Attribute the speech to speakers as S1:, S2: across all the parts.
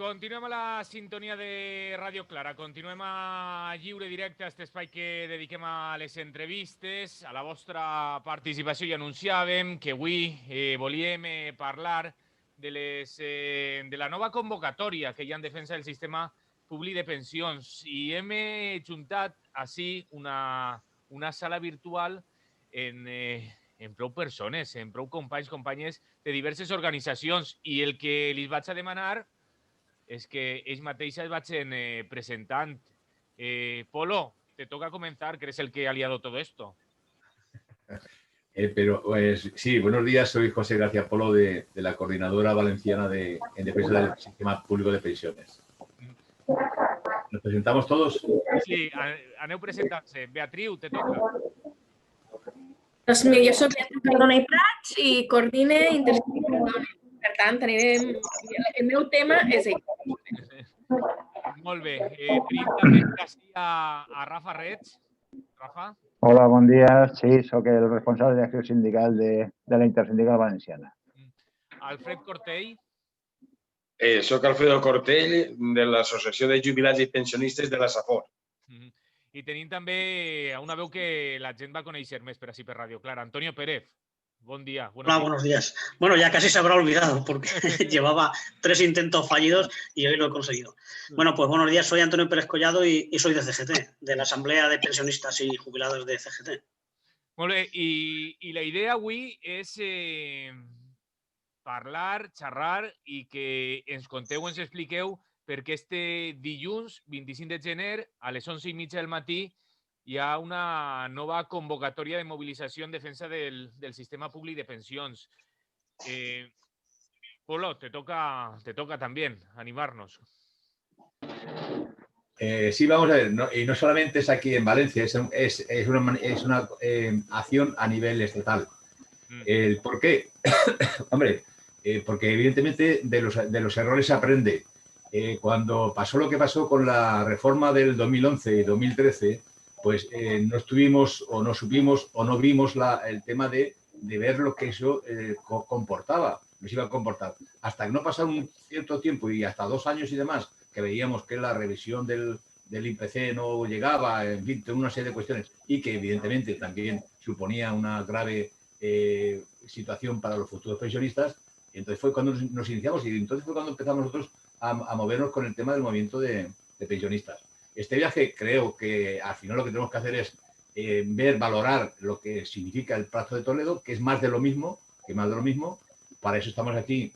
S1: Continuem a la sintonia de Ràdio Clara, continuem a lliure directe, aquest espai que dediquem a les entrevistes, a la vostra participació, i anunciàvem que avui volíem parlar de la nova convocatòria que hi ha en defensa del sistema públic de pensions, i hem juntat així una sala virtual en prou persones, en prou companys, companyes de diverses organitzacions, i el que li vaig a demanar és que ells mateixos vaig presentant. Polo, te toca comenzar, que eres el que ha liado todo esto.
S2: Pero pues sí, buenos días, soy José García Polo de la Coordinadora Valenciana en Defensa del Sistema Público de Pensiones. ¿Nos presentamos todos?
S1: Sí, aneu presentant-se. Beatriu, te toca.
S3: Doncs mira, jo soc Beatriu Cardona i Prats i coordine Intersindical Dones. Per tant, el meu tema és ell.
S1: Molt bé. Tenim també així a Rafa Reig. Rafa?
S4: Hola, bon dia. Sí, sóc el responsable d'acció sindical de la Intersindical Valenciana.
S1: Alfred Cortell?
S5: Soc Alfredo Cortell, de l'Associació de Jubilats i Pensionistes de la Safor.
S1: I tenim també una veu que la gent va conèixer més per així per Ràdio Clara. Antonio Pérez. Buen día.
S6: Hola, buenos días. Bueno, ya casi se habrá olvidado porque llevaba 3 intentos fallidos y hoy lo he conseguido. Bueno, pues buenos días. Soy Antonio Pérez Collado y soy de CGT, de la Asamblea de Pensionistas y Jubilados de CGT.
S1: Molt bé. I la idea avui és parlar, xerrar i que ens conteu, ens expliqueu perquè este dilluns 25 de gener a les 11:30 del matí hi ha una nova convocatòria de mobilització en defensa del sistema públic de pensions. Polo, te toca también animarnos.
S2: Sí, vamos a ver, y no solamente es aquí en Valencia, es una acción a nivel estatal. ¿Por qué? Hombre, porque evidentemente de los errores se aprende. Cuando pasó lo que pasó con la reforma del 2011 y 2013, pues no estuvimos o no supimos o no vimos el tema de ver lo que eso comportaba, nos iba a comportar. Hasta que no pasara un cierto tiempo y hasta 2 años y demás, que veíamos que la revisión del IPC no llegaba, en fin, una serie de cuestiones, y que evidentemente también suponía una grave situación para los futuros pensionistas. Y entonces fue cuando nos iniciamos, y entonces fue cuando empezamos nosotros a movernos con el tema del movimiento de pensionistas. Este viaje creo que al final lo que tenemos que hacer es valorar lo que significa el Pacto de Toledo, que es más de lo mismo, Para eso estamos aquí,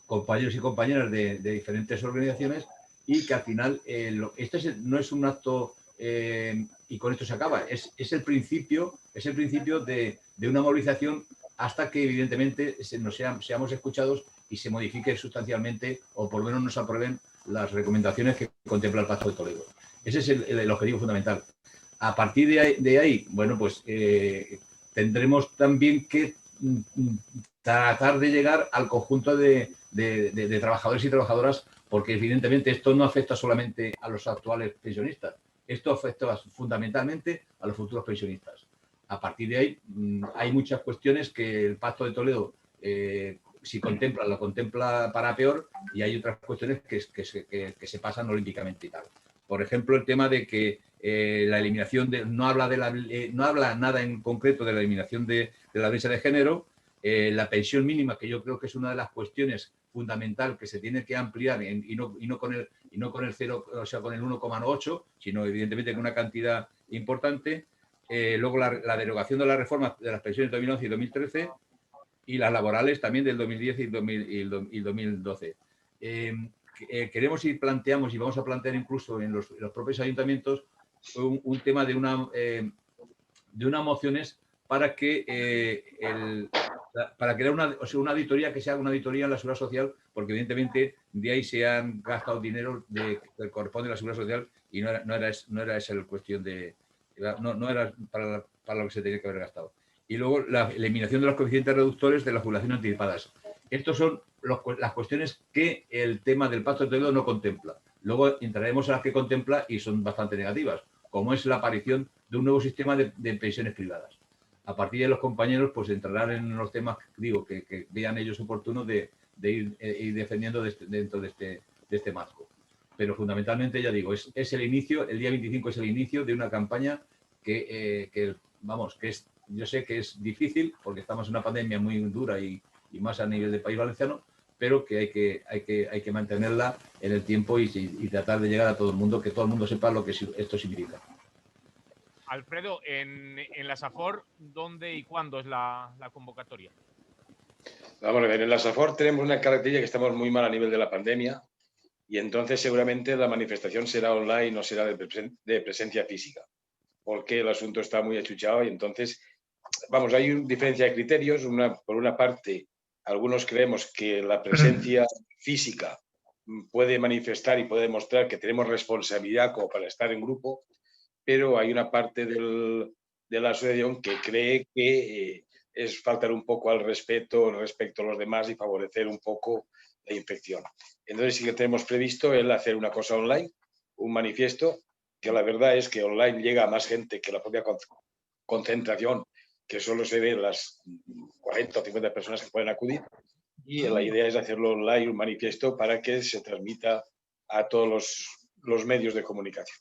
S2: compañeros y compañeras de diferentes organizaciones, y que al final no es un acto y con esto se acaba, es el principio de una movilización hasta que evidentemente seamos escuchados y se modifique sustancialmente, o por lo menos nos aprueben las recomendaciones que contempla el Pacto de Toledo. Ese es el objetivo fundamental. A partir de ahí, bueno, pues tendremos también que tratar de llegar al conjunto de trabajadores y trabajadoras, porque evidentemente esto no afecta solamente a los actuales pensionistas, esto afecta fundamentalmente a los futuros pensionistas. A partir de ahí hay muchas cuestiones que el Pacto de Toledo, si contempla, lo contempla para peor, y hay otras cuestiones que se pasan olímpicamente y tal. Por ejemplo, el tema de que la eliminación no habla nada en concreto de la eliminación de la brecha de género, la pensión mínima, que yo creo que es una de las cuestiones fundamental que se tiene que ampliar y no con el 0, o sea, con el 1,8, sino evidentemente con una cantidad importante. Luego la derogación de la reforma de las pensiones de 2011 y 2013, y las laborales también del 2010 y 2012. Queremos y planteamos, y vamos a plantear incluso en los propios ayuntamientos, un tema de unas mociones para que crear una auditoría, que sea una auditoría en la Seguridad Social, porque evidentemente de ahí se han gastado dinero que corresponde a la Seguridad Social, y no era esa la cuestión no era para lo que se tenía que haber gastado. Y luego la eliminación de los coeficientes reductores de las jubilaciones anticipadas. Estas son las cuestiones que el tema del Pacto de Toledo no contempla. Luego entraremos a las que contempla y son bastante negativas, como es la aparición de un nuevo sistema de pensiones privadas. A partir de los compañeros, pues entrarán en los temas, digo, que vean ellos oportunos de ir defendiendo dentro de este marco. Pero fundamentalmente, ya digo, es el inicio, el día 25 es el inicio de una campaña que yo sé que es difícil porque estamos en una pandemia muy dura y más a nivel del País Valenciano, pero que hay que mantenerla en el tiempo y tratar de llegar a todo el mundo, que todo el mundo sepa lo que esto significa.
S1: Alfredo, en la SAFOR, ¿dónde y cuándo es la convocatoria?
S5: Vamos a ver, en la SAFOR tenemos una característica que estamos muy mal a nivel de la pandemia y entonces seguramente la manifestación será online, no será de presencia física, porque el asunto está muy achuchado y entonces, vamos, hay una diferencia de criterios. Por una parte, algunos creemos que la presencia física puede manifestar y puede demostrar que tenemos responsabilidad como para estar en grupo, pero hay una parte de la asociación que cree que es faltar un poco al respeto respecto a los demás y favorecer un poco la infección. Entonces sí que tenemos previsto el hacer una cosa online, un manifiesto, que la verdad es que online llega a más gente que la propia concentración, que solo se ve las 40 o 50 personas que pueden acudir, y la idea es hacerlo online, un manifiesto, para que se transmita a todos los medios de comunicación.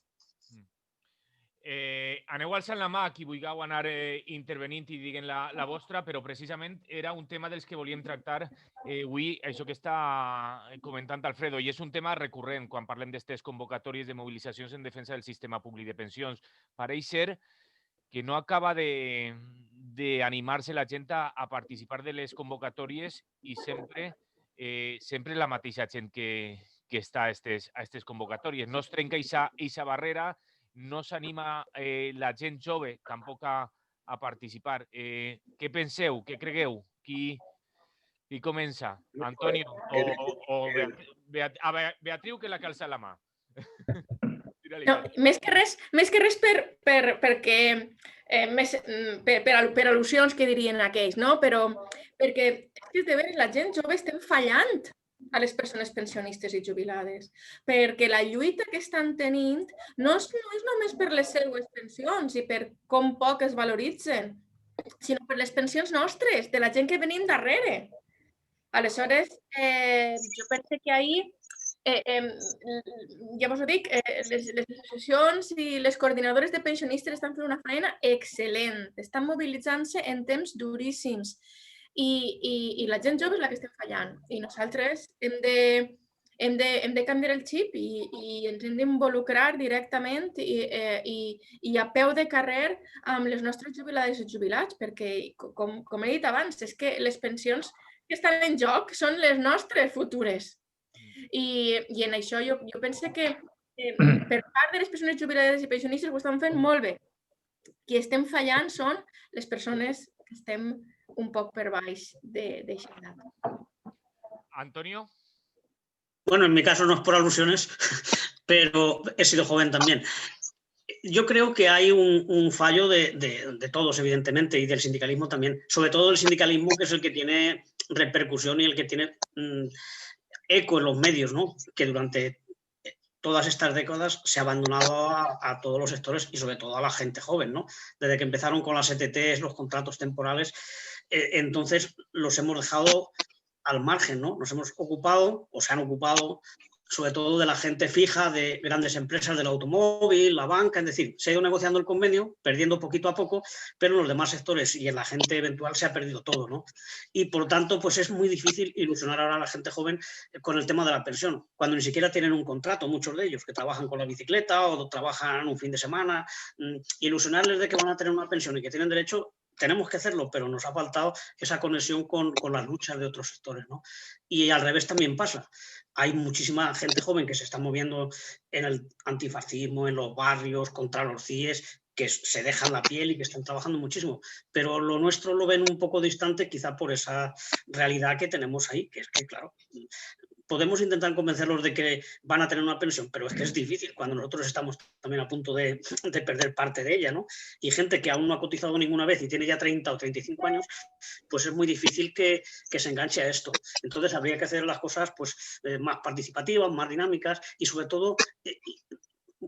S1: Aneu alçant la mà qui vulgueu anar intervenint i diguen la vostra, però precisament era un tema dels que volíem tractar avui, això que està comentant Alfredo, i és un tema recurrent quan parlem d'aquestes convocatòries de mobilitzacions en defensa del sistema públic de pensions. Pareix ser que no acaba d'animar-se la gent a participar de les convocatòries i sempre la mateixa gent que està a aquestes convocatòries. No es trenca aquesta barrera, no s'anima la gent jove tampoc a participar. Què penseu? Què cregueu? Qui comença? Antonio o Beatriu, que la calça la mà.
S3: No, més que res perquè per al·lusions que dirien aquells, no? Però perquè és de veres la gent jove estem fallant a les persones pensionistes i jubilades, perquè la lluita que estan tenint no és només per les seues pensions i per com poc es valoritzen, sinó per les pensions nostres, de la gent que venim darrere. Aleshores, jo penso que ahir, ja vos ho dic, les associacions i les coordinadores de pensionistes estan fent una feina excel·lent, estan mobilitzant-se en temps duríssims. I la gent jove és la que estem fallant. I nosaltres hem de canviar el xip i ens hem d'involucrar directament i a peu de carrer amb les nostres jubilades i jubilats, perquè, com he dit abans, és que les pensions que estan en joc són les nostres futures. I en això jo penso que per part de les persones jubilades i pensionistes ho estan fent molt bé. Qui estem fallant són les persones que estem un poc per baix d'eixa edat.
S1: Antonio.
S6: Bueno, en mi caso no es por alusiones, pero he sido joven también. Yo creo que hay un fallo de todos, evidentemente, y del sindicalismo también. Sobre todo el sindicalismo, que es el que tiene repercusión y el que tiene eco en los medios, ¿no? Que durante todas estas décadas se ha abandonado a todos los sectores y sobre todo a la gente joven, ¿no? Desde que empezaron con las ETTs, los contratos temporales, entonces los hemos dejado al margen, ¿no? Nos hemos ocupado, o se han ocupado, sobre todo de la gente fija, de grandes empresas del automóvil, la banca, es decir, se ha ido negociando el convenio, perdiendo poquito a poco, pero en los demás sectores y en la gente eventual se ha perdido todo, ¿no? Y por tanto, pues es muy difícil ilusionar ahora a la gente joven con el tema de la pensión, cuando ni siquiera tienen un contrato, muchos de ellos, que trabajan con la bicicleta o trabajan un fin de semana, ilusionarles de que van a tener una pensión y que tienen derecho. Tenemos que hacerlo, pero nos ha faltado esa conexión con las luchas de otros sectores, ¿no? Y al revés también pasa. Hay muchísima gente joven que se está moviendo en el antifascismo, en los barrios, contra los CIEs, que se dejan la piel y que están trabajando muchísimo. Pero lo nuestro lo ven un poco distante, quizá por esa realidad que tenemos ahí, que es que, claro, podemos intentar convencerlos de que van a tener una pensión, pero es que es difícil cuando nosotros estamos también a punto de perder parte de ella, ¿no? Y gente que aún no ha cotizado ninguna vez y tiene ya 30 o 35 años, pues es muy difícil que se enganche a esto. Entonces habría que hacer las cosas pues, más participativas, más dinámicas y sobre todo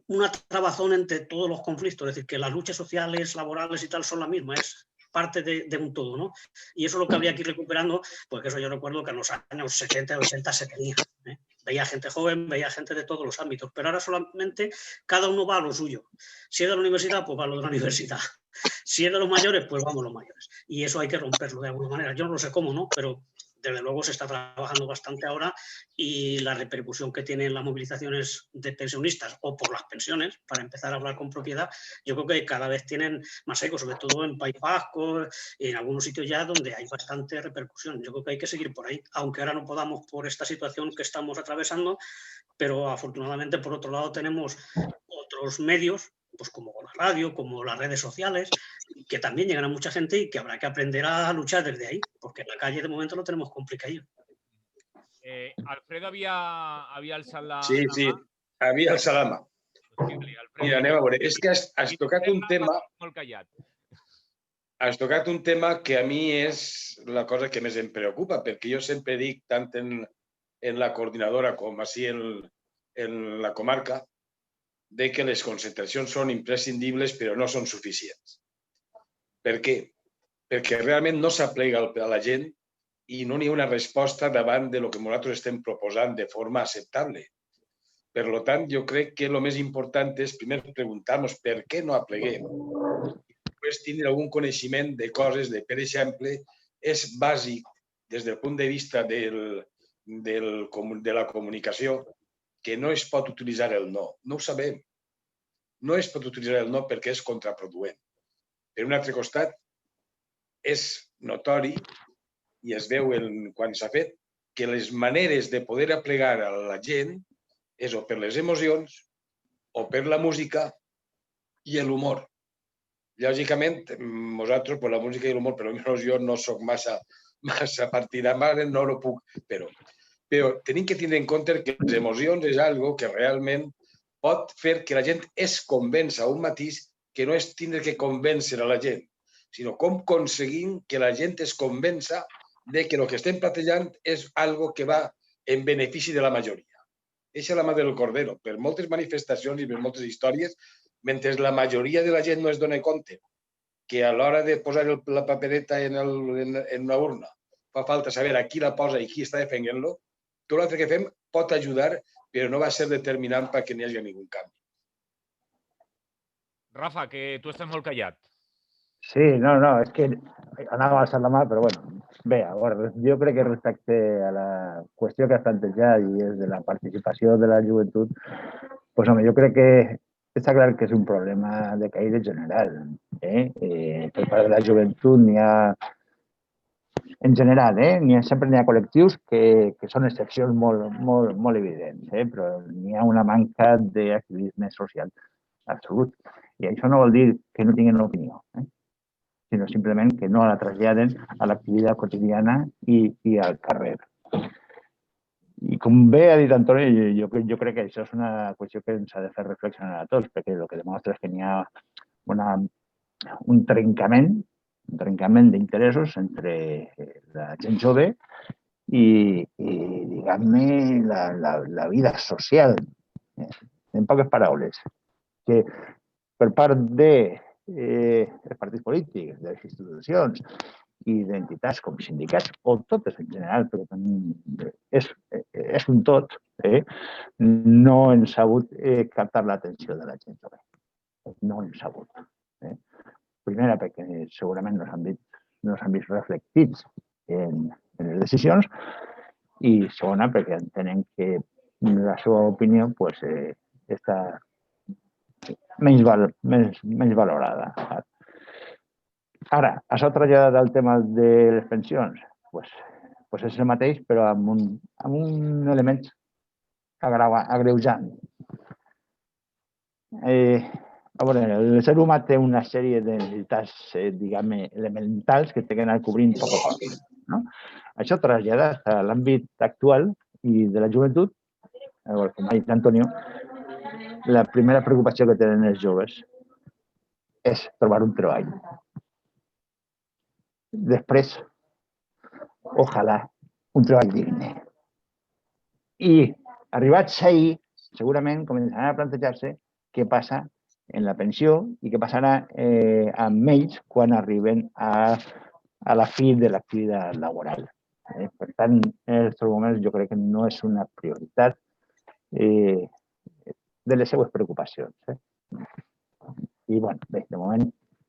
S6: una trabazón entre todos los conflictos, es decir, que las luchas sociales, laborales y tal son la misma, es parte de un todo, ¿no? Y eso es lo que habría que ir recuperando, porque eso yo recuerdo que en los años 70 o 80 se tenía, Veía gente joven, veía gente de todos los ámbitos, pero ahora solamente cada uno va a lo suyo. Si es de la universidad, pues va a lo de la universidad. Si es de los mayores, pues vamos a los mayores. Y eso hay que romperlo de alguna manera. Yo no sé cómo, ¿no? Pero desde luego se está trabajando bastante ahora y la repercusión que tienen las movilizaciones de pensionistas o por las pensiones, para empezar a hablar con propiedad, yo creo que cada vez tienen más eco, sobre todo en País Vasco, en algunos sitios ya donde hay bastante repercusión. Yo creo que hay que seguir por ahí, aunque ahora no podamos por esta situación que estamos atravesando, pero afortunadamente por otro lado tenemos otros medios, pues como la radio, como las redes sociales, que también llegan a mucha gente y que habrá que aprender a luchar desde ahí, porque en la calle de momento lo tenemos complicado.
S1: Alfredo havia alçat la
S5: Sí,
S1: mà.
S5: havia alçat la mà. Mira, anem a veure, és que has tocat un tema...
S1: Molt callat.
S5: Has tocat un tema que a mi és la cosa que més em preocupa, perquè jo sempre dic, tant en la coordinadora com així en la comarca, de que les concentracions són imprescindibles però no són suficients. Per què? Perquè realment no s'aplega a la gent i no n'hi ha una resposta davant de lo que nosaltres estem proposant de forma acceptable. Per tant, jo crec que el més important és primer preguntar-nos per què no apleguem. Després tindre algun coneixement de coses, per exemple, és bàsic des del punt de vista de la comunicació que no es pot utilitzar el no. No ho sabem. No es pot utilitzar el no perquè és contraproduent. Per un altre costat, és notori, i es veu quan s'ha fet, que les maneres de poder aplegar a la gent és o per les emocions, o per la música i l'humor. Lògicament, nosaltres, per la música i l'humor, però almenys jo no soc massa partidari, no ho puc, però tenim que tindre en compte que les emocions és algo que realment pot fer que la gent es convença a un matís que no és tindre que convèncer a la gent, sinó com aconseguim que la gent es convença de que el que estem plantejant és algo que va en benefici de la majoria. Eixa és la mà del cordero. Per moltes manifestacions i per moltes històries, mentre la majoria de la gent no es dona compte que a l'hora de posar la papereta en una urna fa falta saber a qui la posa i qui està defendent-lo, tot l'altre que fem pot ajudar, però no va ser determinant perquè n'hi hagi ningú canvi.
S1: Rafa, que tu estàs molt callat.
S4: Sí, no, és que anava a alçar la mà, però bueno. Bé, jo crec que respecte a la qüestió que has plantejat i és de la participació de la joventut, doncs home, jo crec que està clar que és un problema de caire general. Per part de la joventut n'hi ha, en general, sempre n'hi ha col·lectius que són excepcions molt evidents, però n'hi ha una manca d'activisme social absolut. I això no vol dir que no tinguin opinió, sinó simplement que no la traslladen a l'activitat quotidiana i al carrer. I com bé ha dit Antoni, jo crec que això és una qüestió que ens ha de fer reflexionar a tots, perquè el que demostra és que n'hi ha un trencament d'interessos entre la gent jove i diguem-ne, la vida social. En poques paraules, que per part dels partits polítics, de les institucions i d'entitats com sindicats, o totes en general, però és un tot, no hem sabut captar l'atenció de la gent jove. No hem sabut. Primera, perquè segurament no s'han vist reflectits en les decisions, i segona, perquè entenen que la seva opinió està menys valorada. Ara, això traslladat al tema de les pensions, és el mateix, però amb un element agreujant. A veure, el ser humà té una sèrie de necessitats, diguem-ne, elementals que té que anar cobrint poc a poc. Això traslladat a l'àmbit actual i de la joventut, com ha dit Antonio, la primera preocupació que tenen els joves és trobar un treball. Després, ojalà, un treball digne. I arribats ahir, segurament començaran a plantejar-se què passa en la pensió i què passarà amb ells quan arriben a la fi de l'activitat laboral. Per tant, en aquests moments jo crec que no és una prioritat de les seues preocupacions. I, bueno, bé, de moment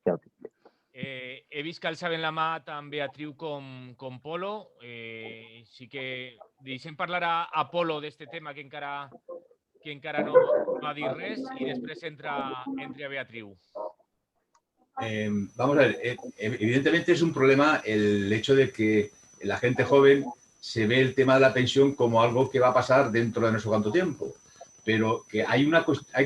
S4: ja ho tinc.
S1: He vist que alçaven la mà tant Beatriu com Polo. Sí que deixem parlar a Polo d'este tema que encara no ha dit res i després entra a Beatriu.
S2: Vamos a ver, evidentemente es un problema el hecho de que la gente joven se ve el tema de la pensión como algo que va a pasar dentro de no sé cuánto tiempo, pero que hay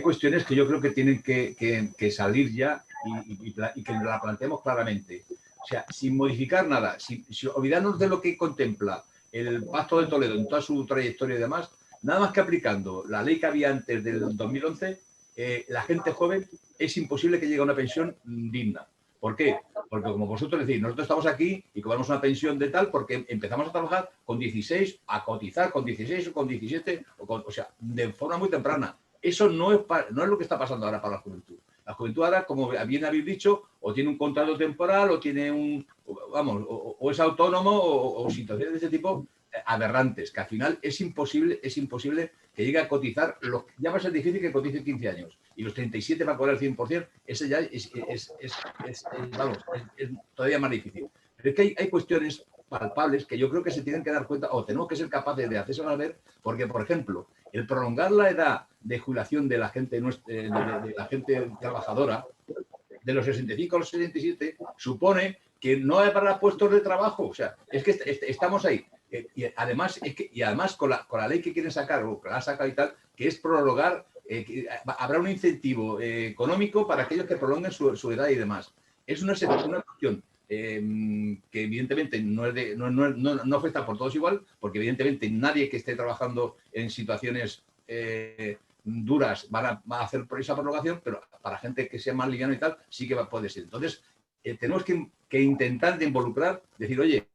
S2: cuestiones que yo creo que tienen que salir ya y que nos la planteemos claramente. O sea, sin modificar nada, sin olvidarnos de lo que contempla el Pacto de Toledo en toda su trayectoria y demás, nada más que aplicando la ley que había antes del 2011, la gente joven es imposible que llegue a una pensión digna. ¿Por qué? Porque como vosotros decís, nosotros estamos aquí y cobramos una pensión de tal porque empezamos a trabajar con 16, a cotizar con 16 o con 17, o sea, de forma muy temprana. Eso no es lo que está pasando ahora para la juventud. La juventud ahora, como bien habéis dicho, o tiene un contrato temporal o tiene o es autónomo o situaciones de ese tipo aberrantes, que al final es imposible que llegue a cotizar, ya va a ser difícil que cotice 15 años y los 37 va a cobrar el 100%, ese ya es todavía más difícil. Pero es que hay cuestiones palpables que yo creo que se tienen que dar cuenta o tenemos que ser capaces de hacerse ver, porque, por ejemplo, el prolongar la edad de jubilación de la gente, de la gente trabajadora de los 65 a los 67 supone que no habrá puestos de trabajo. O sea, es que estamos ahí. Y además con la ley que quieren sacar, o que la ha sacado y tal, que es prorrogar, habrá un incentivo económico para aquellos que prolonguen su edad y demás. Es una cuestión que evidentemente no afecta por todos igual, porque evidentemente nadie que esté trabajando en situaciones duras va a hacer por esa prolongación, pero para gente que sea más liviano y tal, sí que puede ser. Entonces, tenemos que intentar de involucrar, decir, oye,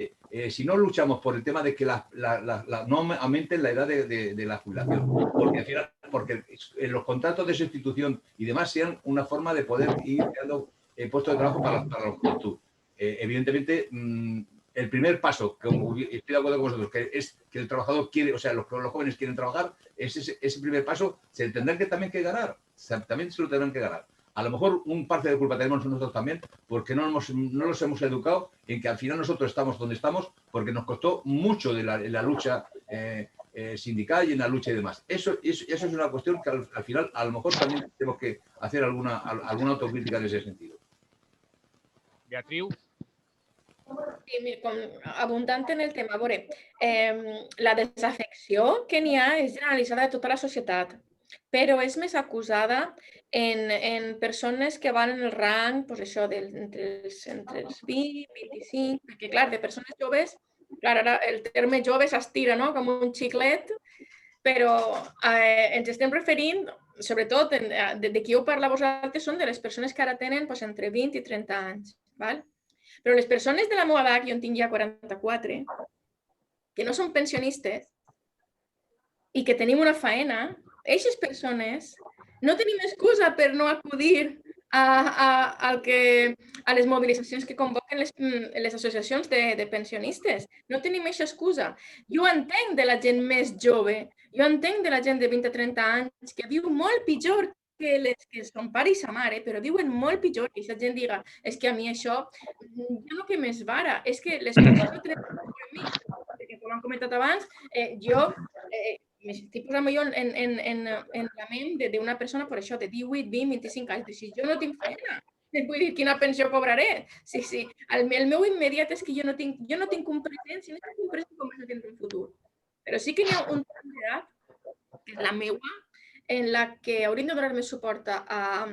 S2: si no luchamos por el tema de que no aumenten la edad de la jubilación, porque al final, porque los contratos de sustitución y demás sean una forma de poder ir creando puestos de trabajo para la juventud. Evidentemente, el primer paso, como estoy de acuerdo con vosotros, que es que el trabajador quiere, o sea, los jóvenes quieren trabajar, ese primer paso se tendrán que también que ganar, también se lo tendrán que ganar. A lo mejor un parte de culpa tenemos nosotros también, porque no los hemos educado en que al final nosotros estamos donde estamos, porque nos costó mucho de la lucha sindical y en la lucha y demás. Eso es una cuestión que al final a lo mejor también tenemos que hacer alguna autocrítica en ese sentido.
S1: Beatriu?
S3: Sí, abundant en el tema. A veure, la desafecció que n'hi ha és generalitzada de tota la societat, però és més acusada en persones que van en el rang, doncs això, entre els 20, 25, perquè, clar, de persones joves, clar, ara el terme jove s'estira, no?, com un xiclet, però ens estem referint, sobretot, de qui heu parlat vosaltres, són de les persones que ara tenen entre 20 i 30 anys, val? Però les persones de la meva edat, jo en tinc ja 44, que no són pensionistes i que tenim una faena, aquestes persones no tenim excusa per no acudir a les mobilitzacions que convoquen les associacions de pensionistes. No tenim aquesta excusa. Jo entenc de la gent més jove, jo entenc de la gent de 20 a 30 anys que viu molt pitjor que les que són pare i sa mare, però viuen molt pitjor, que aquesta gent diga, és que a mi això, jo no que m'esvara, és que les coses no tenen per mi, perquè com han comentat abans, jo m'estic posant jo en la ment d'una persona per això, de 18, 20, 25 anys, si jo no tinc feina, vull dir, quina pensió cobraré? Sí, el meu immediat és que jo no tinc un present, si no tinc un present, com no tinc un futur. Però sí que hi ha un tram d'edat, que és la meua, en la que hauríem de donar més suport a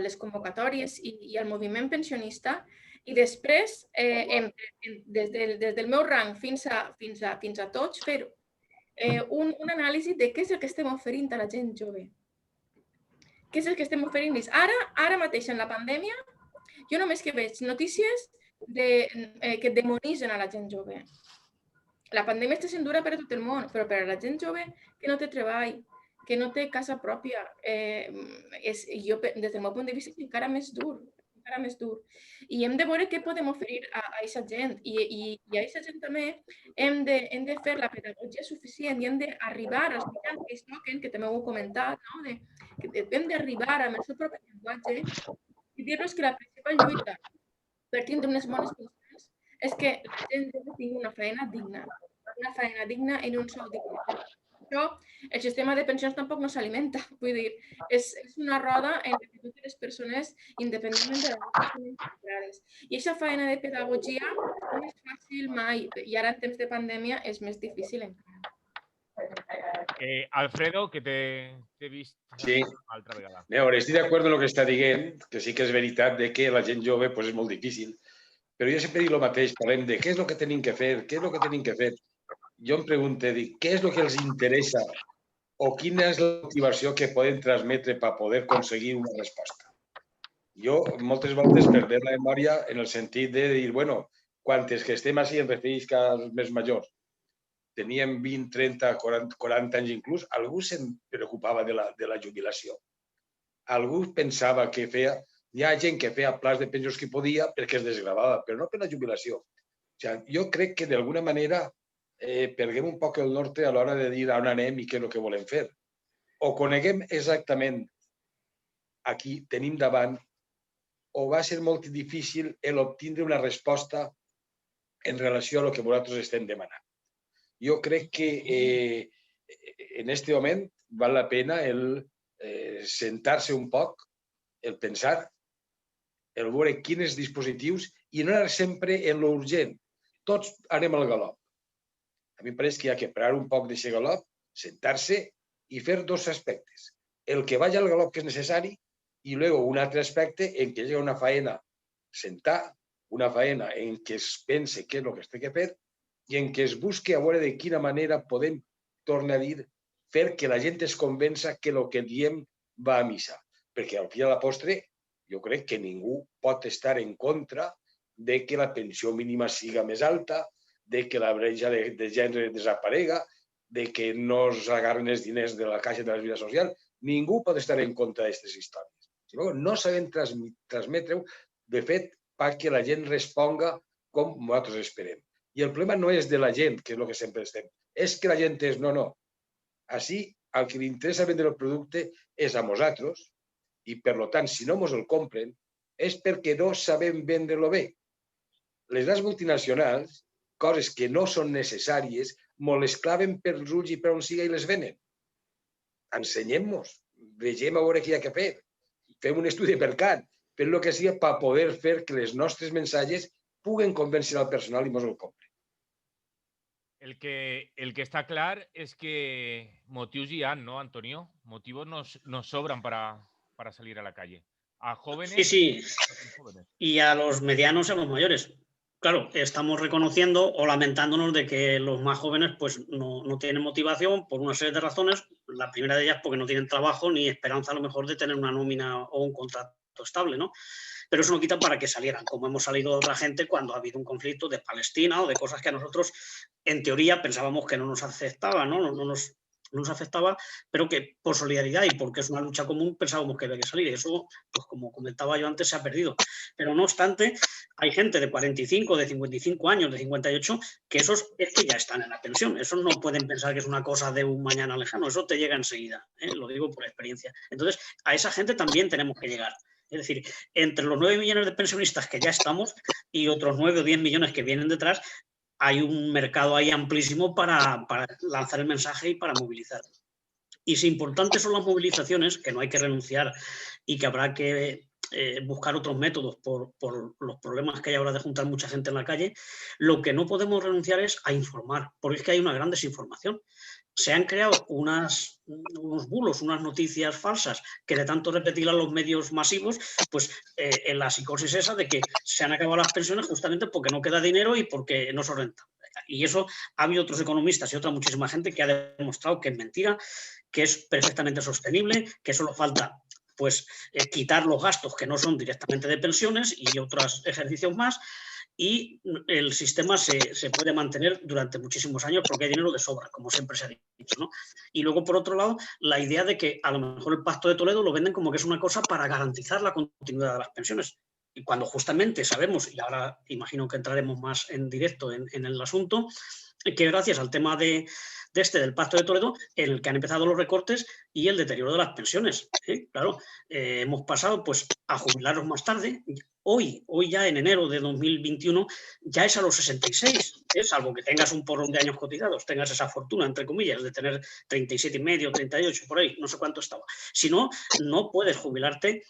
S3: les convocatòries i al moviment pensionista i després, des del meu rang fins a tots, fer un anàlisi de què és el que estem oferint a la gent jove. Què és el que estem oferint-los? Ara mateix, en la pandèmia, jo només que veig notícies que demonitzen a la gent jove. La pandèmia està sent dura per a tot el món, però per a la gent jove que no té treball, que no té casa pròpia, des del meu punt de vista és encara més dur, encara més dur. I hem de veure què podem oferir a aquesta gent. I a aquesta gent també hem de fer la pedagogia suficient i hem d'arribar als mitjans que es toquen, que també ho heu comentat, no? Que hem d'arribar amb el seu propi llenguatge i dir-los que la principal lluita per tindre unes bones pensions és que la gent tingui una feina digna i un sou digne. Això, el sistema de pensions tampoc no s'alimenta, vull dir, és una roda en la que totes les persones, independentment de les financeres. I aquesta feina de pedagogia no és fàcil mai, i ara en temps de pandèmia és més difícil encara.
S1: Alfredo, que t'he vist
S5: Sí.
S1: altra vegada.
S5: A veure, estic d'acord amb el que està dient, que sí que és veritat de que la gent jove pues, és molt difícil, però jo sempre dic el mateix, parlem de què és el que tenim que fer, què és el que tenim que fer. Jo em pregunto, dic, què és el que els interessa o quina és la motivació que poden transmetre per poder aconseguir una resposta. Jo moltes voltes perdem la memòria en el sentit de dir, bueno, quan els que estem així em refereix als més majors, teníem 20, 30, 40 anys inclús, algú se'n preocupava de la jubilació. Algú pensava que feia... Hi ha gent que feia plans de pensions que podia perquè es desgravava, però no per la jubilació. O sigui, jo crec que d'alguna manera perguem un poc el nord a l'hora de dir on anem i què és el que volem fer. O coneguem exactament a qui tenim davant o va ser molt difícil obtindre una resposta en relació a el que nosaltres estem demanant. Jo crec que en aquest moment val la pena el sentar-se un poc, el pensar, el veure quins dispositius i no anar sempre en l'urgent. Tots anem al galop. A mi em pareix que hi ha que parar un poc d'aquest galop, sentar-se i fer dos aspectes. El que vagi al galop que és necessari i luego un altre aspecte en què hi ha una faena sentar, una faena en què es pense què és el que es té que fer i en què es busqui a veure de quina manera podem, tornar a dir, fer que la gent es convença que el que diem va a missa. Perquè al fi a la postre jo crec que ningú pot estar en contra de que la pensió mínima siga més alta, de que la bretxa de gènere desaparega, de que no s'agarren els diners de la Caixa de la Seguretat Social. Ningú pot estar en contra d'aquestes històries. Si no sabem transmetre-ho, de fet, perquè la gent responga com nosaltres esperem. I el problema no és de la gent, que és el que sempre estem, és que la gent és no. Així, el que li interessa vendre el producte és a nosaltres i, per tant, si no ens el compren, és perquè no sabem vendre-lo bé. Les grans multinacionals, coses que no són necessàries, ens les claven per els ulls i per on siga i les venen. Ensenyem-nos, vegem a veure què hi ha que fer, fem un estudi de mercat, fem el que sigui per poder fer que els nostres missatges puguen convèncer al personal i ens el compren.
S1: El que está claro es que motivos ya han, ¿no, Antonio? Motivos nos sobran para salir a la calle. A jóvenes...
S6: Sí. Y a los medianos y a los mayores. Claro, estamos reconociendo o lamentándonos de que los más jóvenes pues no tienen motivación por una serie de razones. La primera de ellas porque no tienen trabajo ni esperanza a lo mejor de tener una nómina o un contrato estable, ¿no? Pero eso no quita para que salieran, como hemos salido de otra gente cuando ha habido un conflicto de Palestina o de cosas que a nosotros, en teoría, pensábamos que no nos afectaba, ¿no? No nos afectaba, pero que por solidaridad y porque es una lucha común pensábamos que había que salir. Y eso, pues como comentaba yo antes, se ha perdido. Pero no obstante, hay gente de 45, de 55 años, de 58, que esos es que ya están en la pensión. Esos no pueden pensar que es una cosa de un mañana lejano, eso te llega enseguida, ¿eh? Lo digo por experiencia. Entonces, a esa gente también tenemos que llegar. Es decir, entre los 9 millones de pensionistas que ya estamos y otros 9 o 10 millones que vienen detrás, hay un mercado ahí amplísimo para lanzar el mensaje y para movilizar. Y si importantes son las movilizaciones, que no hay que renunciar y que habrá que buscar otros métodos por los problemas que hay ahora de juntar mucha gente en la calle, lo que no podemos renunciar es a informar, porque es que hay una gran desinformación. Se han creado unos bulos, unas noticias falsas que de tanto repetirlas los medios masivos, pues en la psicosis esa de que se han acabado las pensiones justamente porque no queda dinero y porque no se renta. Y eso ha habido otros economistas y otra muchísima gente que ha demostrado que es mentira, que es perfectamente sostenible, que solo falta pues quitar los gastos que no son directamente de pensiones y otros ejercicios más. Y el sistema se puede mantener durante muchísimos años porque hay dinero de sobra, como siempre se ha dicho, ¿no? Y luego, por otro lado, la idea de que a lo mejor el Pacto de Toledo lo venden como que es una cosa para garantizar la continuidad de las pensiones. cuando justamente sabemos, y ahora imagino que entraremos más en directo en el asunto, que gracias al tema del Pacto de Toledo, en el que han empezado los recortes y el deterioro de las pensiones. Claro, hemos pasado pues a jubilarnos más tarde. Hoy ya en enero de 2021 ya es a los 66, salvo que tengas un porrón de años cotizados, tengas esa fortuna, entre comillas, de tener 37,5, 38, por ahí, no sé cuánto estaba. Si no, no puedes jubilarte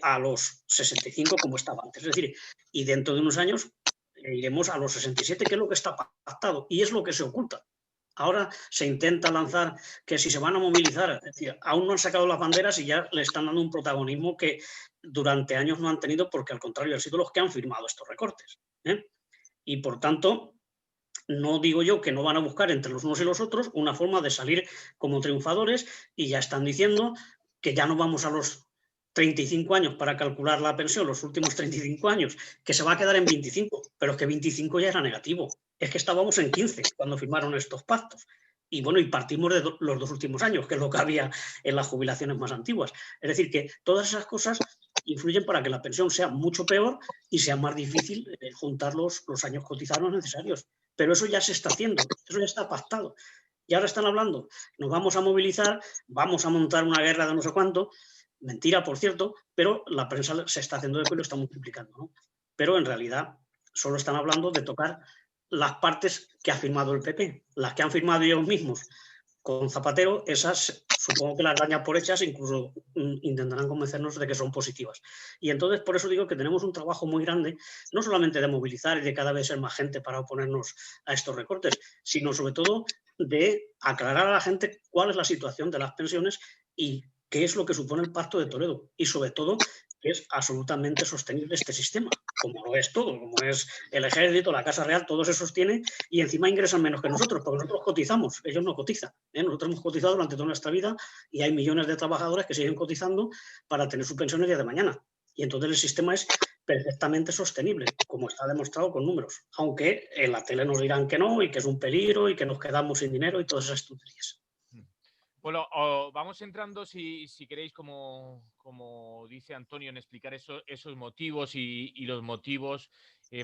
S6: a los 65 como estaba antes. Es decir, y dentro de unos años iremos a los 67, que es lo que está pactado y es lo que se oculta. Ahora se intenta lanzar que si se van a movilizar, es decir, aún no han sacado las banderas y ya le están dando un protagonismo que durante años no han tenido, porque al contrario han sido los que han firmado estos recortes. Y por tanto, no digo yo que no van a buscar entre los unos y los otros una forma de salir como triunfadores, y ya están diciendo que ya no vamos a los 35 años para calcular la pensión, los últimos 35 años, que se va a quedar en 25, pero es que 25 ya era negativo. Es que estábamos en 15 cuando firmaron estos pactos. Y bueno, y partimos de los 2 últimos años, que es lo que había en las jubilaciones más antiguas. Es decir, que todas esas cosas influyen para que la pensión sea mucho peor y sea más difícil juntar los años cotizados necesarios. Pero eso ya se está haciendo, eso ya está pactado. Y ahora están hablando, nos vamos a movilizar, vamos a montar una guerra de no sé cuánto. Mentira, por cierto, pero la prensa se está haciendo eco y lo está multiplicando, ¿no? Pero en realidad solo están hablando de tocar las partes que ha firmado el PP. Las que han firmado ellos mismos con Zapatero, esas supongo que las dañan por hechas, incluso intentarán convencernos de que son positivas. Y entonces por eso digo que tenemos un trabajo muy grande, no solamente de movilizar y de cada vez ser más gente para oponernos a estos recortes, sino sobre todo de aclarar a la gente cuál es la situación de las pensiones y qué es lo que supone el Pacto de Toledo, y sobre todo que es absolutamente sostenible este sistema, como lo es todo, como es el Ejército, la Casa Real, todo se sostiene y encima ingresan menos que nosotros, porque nosotros cotizamos, ellos no cotizan. Nosotros hemos cotizado durante toda nuestra vida y hay millones de trabajadores que siguen cotizando para tener sus pensiones el día de mañana. Y entonces el sistema es perfectamente sostenible, como está demostrado con números, aunque en la tele nos dirán que no y que es un peligro y que nos quedamos sin dinero y todas esas tonterías.
S1: Bueno, vamos entrando, si queréis, como dice Antonio, en explicar esos motivos y los motivos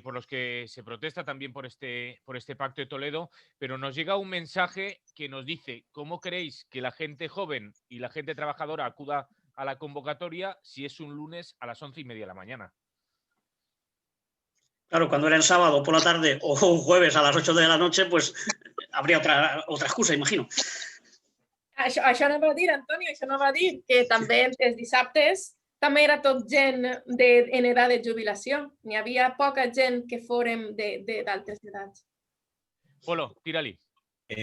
S1: por los que se protesta también por este Pacto de Toledo, pero nos llega un mensaje que nos dice: ¿cómo queréis que la gente joven y la gente trabajadora acuda a la convocatoria si es un lunes a las 11:30 de la mañana?
S6: Claro, cuando era el sábado por la tarde o un jueves a las 8 de la noche, pues habría otra excusa, imagino.
S3: Això anava a dir, Antonio, això anava a dir que també els dissabtes també era tot gent en edat de jubilació. N'hi havia poca gent que fórem d'altres edats.
S1: Polo, tírali.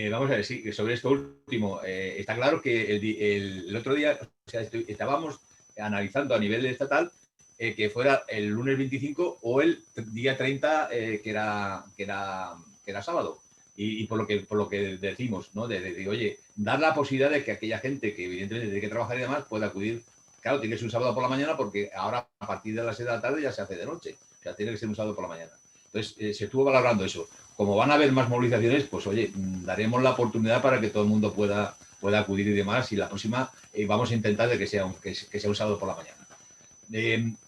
S2: Vamos a ver, sí, sobre esto último, está claro que el otro día, o sea, estábamos analizando a nivel estatal que fuera el lunes 25 o el día 30, que era sábado. Y por lo que decimos, ¿no? De oye, dar la posibilidad de que aquella gente que evidentemente tiene que trabajar y demás pueda acudir. Claro, tiene que ser un sábado por la mañana, porque ahora a partir de las 6 de la tarde ya se hace de noche. O sea, tiene que ser un sábado por la mañana. Entonces, se estuvo valorando eso. Como van a haber más movilizaciones, pues oye, daremos la oportunidad para que todo el mundo pueda acudir y demás. Y la próxima vamos a intentar de que sea un sábado por la mañana.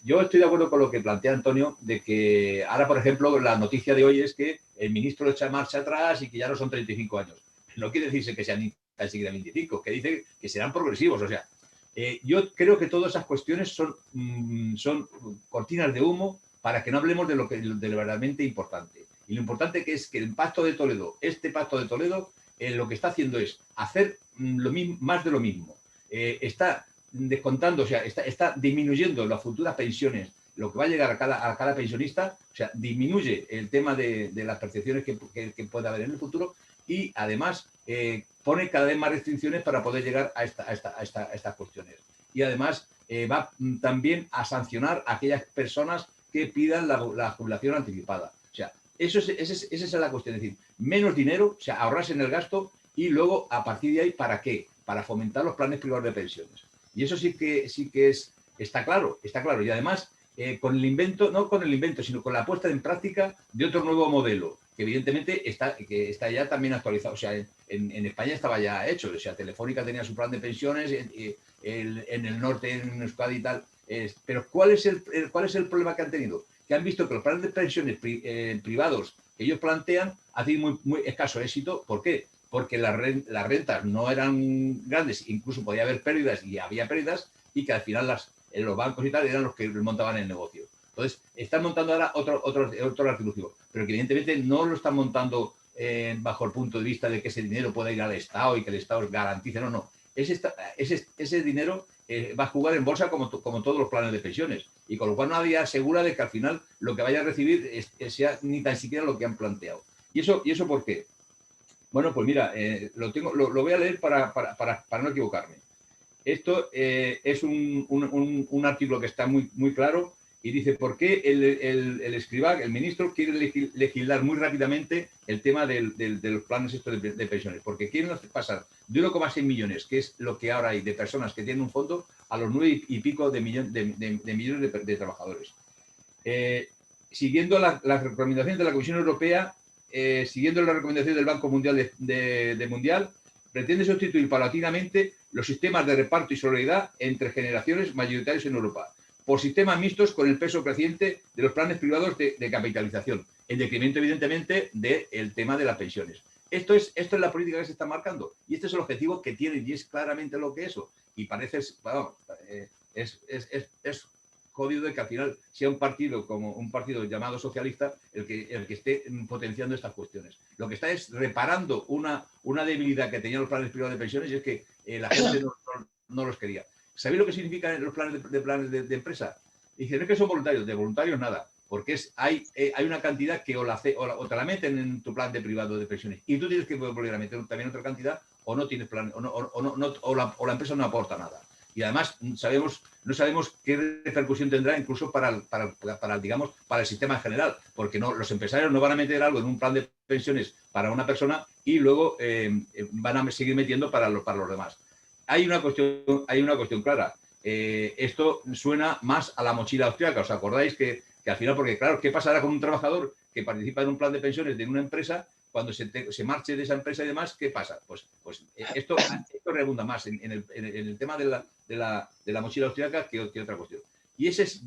S2: Yo estoy de acuerdo con lo que plantea Antonio, de que ahora, por ejemplo, la noticia de hoy es que el ministro echa marcha atrás y que ya no son 35 años. No quiere decirse que sean tan siquiera 25, que dice que serán progresivos. O sea, yo creo que todas esas cuestiones son cortinas de humo para que no hablemos de lo verdaderamente importante. Y lo importante que es que el Pacto de Toledo, lo que está haciendo es hacer más de lo mismo. Está descontando, o sea, está disminuyendo las futuras pensiones, lo que va a llegar a cada pensionista, o sea, disminuye el tema de las percepciones que pueda haber en el futuro, y además pone cada vez más restricciones para poder llegar a estas cuestiones. Y además va también a sancionar a aquellas personas que pidan la jubilación anticipada. O sea, esa es la cuestión, es decir, menos dinero, o sea, ahorrarse en el gasto, y luego a partir de ahí, ¿para qué? Para fomentar los planes privados de pensiones. Y eso sí que está claro. Y además, no con el invento, sino con la puesta en práctica de otro nuevo modelo, que evidentemente está ya también actualizado. O sea, en España estaba ya hecho. O sea, Telefónica tenía su plan de pensiones, en el norte, en Euskadi y tal, Pero ¿cuál es el problema que han tenido? Que han visto que los planes de pensiones privados que ellos plantean han tenido muy escaso éxito. ¿Por qué? Porque las rentas no eran grandes, incluso podía haber pérdidas y había pérdidas, y que al final los bancos y tal eran los que montaban el negocio. Entonces, están montando ahora otro artilugio, pero que evidentemente no lo están montando bajo el punto de vista de que ese dinero pueda ir al Estado y que el Estado garantice. No. Ese dinero va a jugar en bolsa como todos los planes de pensiones, y con lo cual nadie asegura de que al final lo que vaya a recibir sea ni tan siquiera lo que han planteado. ¿Y eso por qué? Bueno, pues mira, lo voy a leer para no equivocarme. Esto es un artículo que está muy claro y dice por qué el escribá, el ministro, quiere legislar muy rápidamente el tema de los planes estos de pensiones, porque quieren pasar de 1,6 millones, que es lo que ahora hay de personas que tienen un fondo, a los 9 y pico de millones de trabajadores. Siguiendo las recomendaciones de la Comisión Europea, siguiendo las recomendaciones del Banco Mundial Mundial, pretende sustituir paulatinamente los sistemas de reparto y solidaridad entre generaciones mayoritarios en Europa por sistemas mixtos con el peso creciente de los planes privados de capitalización, en detrimento, evidentemente, del tema de las pensiones. Esto es la política que se está marcando, y este es el objetivo que tienen, y es claramente lo que eso. Y parece, bueno, es jodido de que al final sea un partido como un partido llamado socialista el que esté potenciando estas cuestiones. Lo que está es reparando una debilidad que tenían los planes privados de pensiones, y es que la gente no los quería. ¿Sabéis lo que significan los planes de empresa? Dicen, no es que son voluntarios, de voluntarios nada, porque hay una cantidad que o te la meten en tu plan de privado de pensiones y tú tienes que volver a meter también otra cantidad, o no tienes plan, o la empresa no aporta nada. Y además no sabemos qué repercusión tendrá incluso para el sistema en general, porque los empresarios no van a meter algo en un plan de pensiones para una persona y luego van a seguir metiendo para los demás. Hay una cuestión clara. Esto suena más a la mochila austríaca. ¿Os acordáis que al final, porque claro, ¿qué pasará con un trabajador que participa en un plan de pensiones de una empresa? Cuando se marche de esa empresa y demás, ¿qué pasa? Pues esto redunda más en el tema de la mochila austríaca que otra cuestión. Y ese es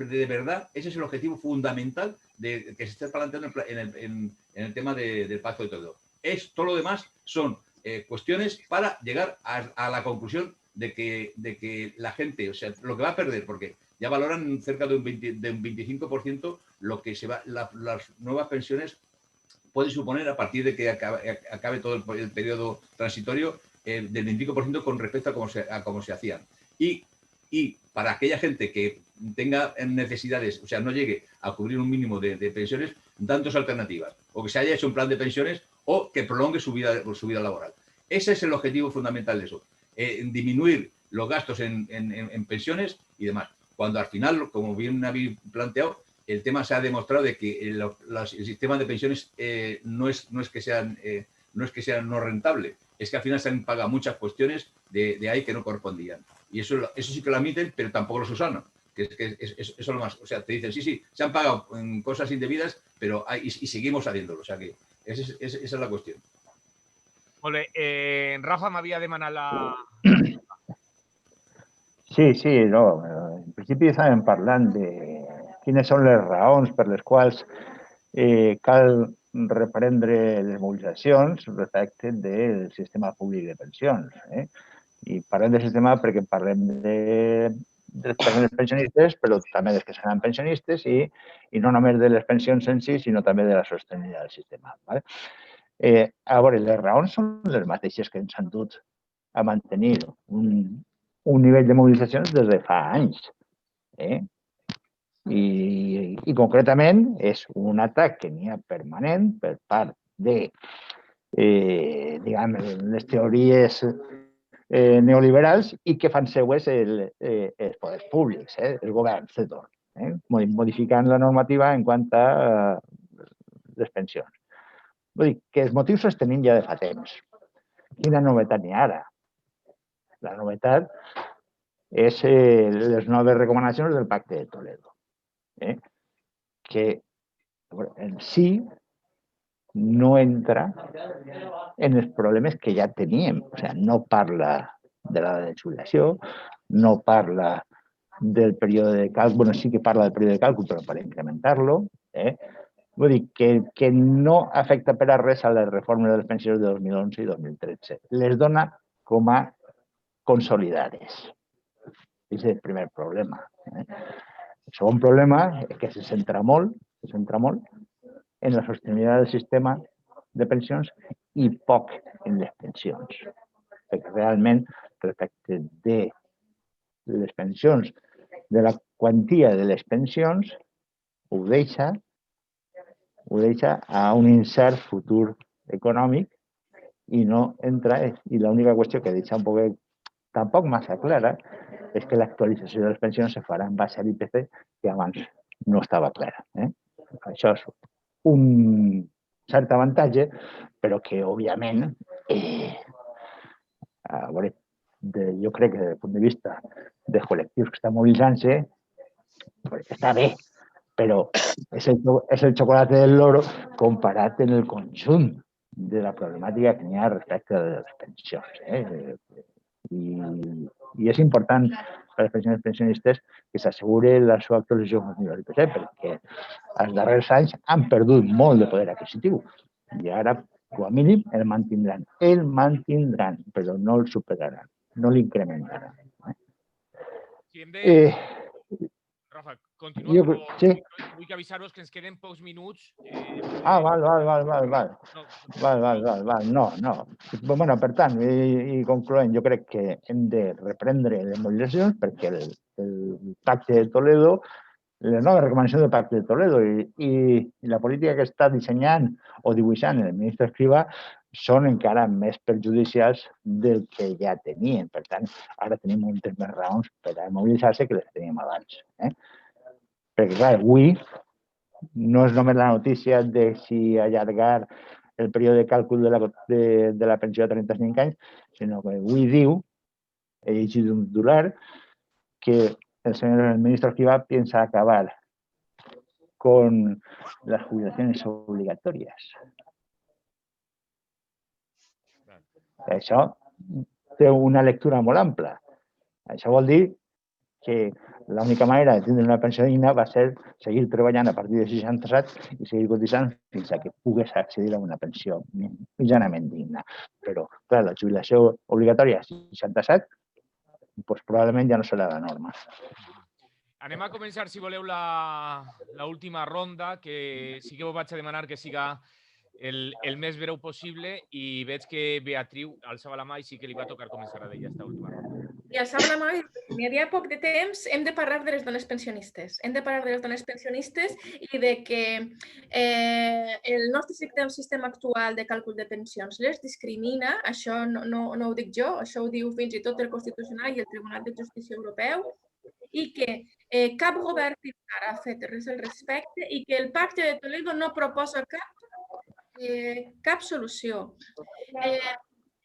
S2: el objetivo fundamental que se está planteando en el tema del pacto de todo. Todo lo demás son cuestiones para llegar a la conclusión de que la gente, o sea, lo que va a perder, porque ya valoran cerca de un 25% lo que las nuevas pensiones puede suponer a partir de que acabe todo el periodo transitorio, del 25% con respecto a cómo se hacían. Y para aquella gente que tenga necesidades, o sea, no llegue a cubrir un mínimo de pensiones, dan dos alternativas: o que se haya hecho un plan de pensiones o que prolongue su vida laboral. Ese es el objetivo fundamental de eso, disminuir los gastos en pensiones y demás. Cuando al final, como bien habéis planteado, el tema se ha demostrado de que el sistema de pensiones no es que sean no rentable, es que al final se han pagado muchas cuestiones de ahí que no correspondían. Y eso sí que lo admiten, pero tampoco lo subsanan. Que eso es lo más. O sea, te dicen, sí, se han pagado cosas indebidas, pero y seguimos haciéndolo. O sea que esa es la cuestión.
S1: Ole, Rafa m'havia demanat la...
S4: Sí, no. En principi estàvem parlant de quines són les raons per les quals cal reprendre les mobilitzacions respecte del sistema públic de pensions. I parlem del sistema perquè parlem dels pensionistes, però també dels que seran pensionistes i no només de les pensions en si, sinó també de la sostenibilitat del sistema. A veure, les raons són les mateixes que ens han dut a mantenir un nivell de mobilitzacions des de fa anys. I concretament és un atac que n'hi ha permanent per part de les teories neoliberals i que fan seues els poders públics, els governs de torn, modificant la normativa en quant a les pensions. Vull dir que els motius els tenim ja de fa temps. Quina novetat n'hi ha ara? La novetat és les noves recomanacions del Pacte de Toledo, que en si no entra en els problemes que ja teníem. O sigui, no parla de la de jubilació, no parla del període de càlcul, bueno, sí que parla del període de càlcul, però per incrementar-lo, vull dir que no afecta per a res a les reformes de les pensions de 2011 i 2013. Les dona com a consolidades. Aquest és el primer problema. El segon problema és que se centra molt en la sostenibilitat del sistema de pensions i poc en les pensions. Perquè realment, respecte de les pensions, de la quantia de les pensions, ho deixa a un incert futur econòmic i no entra. I l'única qüestió que deixa un poc tampoc massa clara és que l'actualització de les pensions se farà en base a l'IPC, que abans no estava clara. Això és un cert avantatge, però que, òbviament, jo crec que des del punt de vista de col·lectius que estan mobilitzant-se, està bé, però és el xocolate del loro comparat en el conjunt de la problemàtica que n'hi ha respecte de les pensions. I és important per als pensionistes que s'asseguri la seva actualització continua, perquè els darrers anys han perdut molt de poder adquisitiu i ara, com a mínim, el mantindran. El mantindran, però no el superaran, no l'incrementaran.
S1: Rafa, continua.
S4: Sí.
S1: Vull avisar-vos que ens queden pocs minuts.
S4: Val. No. Bueno, per tant, i concloent, jo crec que hem de reprendre les mobilitzacions perquè el pacte de Toledo, les noves recomanacions del pacte de Toledo i la política que està dissenyant o dibuixant el ministre Escrivá són encara més perjudicials del que ja tenien. Per tant, ara tenim moltes més raons per a mobilitzar-se que les teníem abans. Perquè, clar, avui no és només la notícia de si allargar el període de càlcul de la pensió a 35 anys, sinó que avui diu, he llegit un titular, que el ministro Escrivá piensa acabar con las jubilaciones obligatorias. Això té una lectura molt ampla. Això vol dir que l'única manera de tindre una pensió digna va ser seguir treballant a partir de 67 i seguir cotitzant fins a que pogués accedir a una pensió mitjanament digna. Però, clar, la jubilació obligatòria a 67 doncs probablement ja no serà la norma.
S1: Anem a començar, si voleu, l'última ronda, que sí que vos vaig a demanar que siga el més breu possible i veig que Beatriu alçava la mà i sí que li va tocar començar a dir aquesta última ronda.
S3: I alçava la mà i n'hi havia poc de temps, hem de parlar de les dones pensionistes. Hem de parlar de les dones pensionistes i de que el nostre sistema actual de càlcul de pensions les discrimina, això no ho dic jo, això ho diu fins i tot el Constitucional i el Tribunal de Justícia Europeu, i que cap govern ha fet res al respecte i que el Pacte de Toledo no proposa cap solució.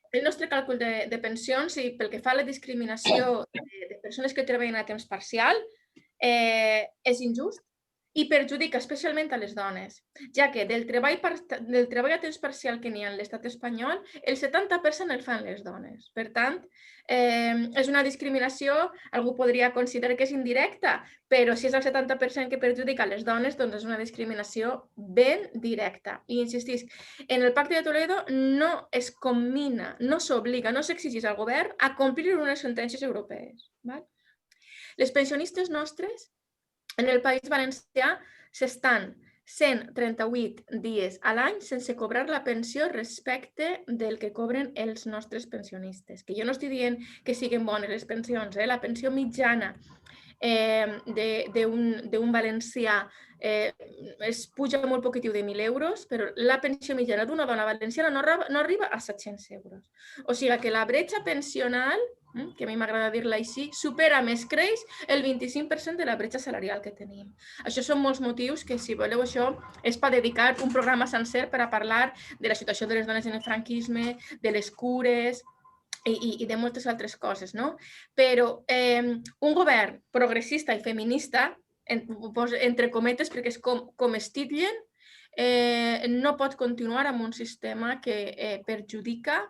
S3: El nostre càlcul de pensions i pel que fa a la discriminació de persones que treballen a temps parcial és injust i perjudica especialment a les dones, ja que del treball a temps parcial que n'hi ha en l'estat espanyol, el 70% el fan les dones. Per tant, és una discriminació, algú podria considerar que és indirecta, però si és el 70% que perjudica les dones, doncs és una discriminació ben directa. I insistisc, en el Pacte de Toledo no es commina, no s'obliga, no s'exigeix al govern a complir unes sentències europees. Les pensionistes nostres en el País Valencià s'estan 138 dies a l'any sense cobrar la pensió respecte del que cobren els nostres pensionistes. Que jo no estic dient que siguin bones les pensions, la pensió mitjana d'un valencià es puja molt poquitiu de 1.000 euros, però la pensió mitjana d'una dona valenciana no arriba a 700 euros. O sigui que la bretxa pensional, que a mi m'agrada dir-la així, supera més creix el 25% de la bretxa salarial que tenim. Això són molts motius que, si voleu, això és per dedicar un programa sencer per a parlar de la situació de les dones en el franquisme, de les cures i de moltes altres coses, no? Però un govern progressista i feminista, entre cometes, perquè és com es titllen, no pot continuar amb un sistema que perjudica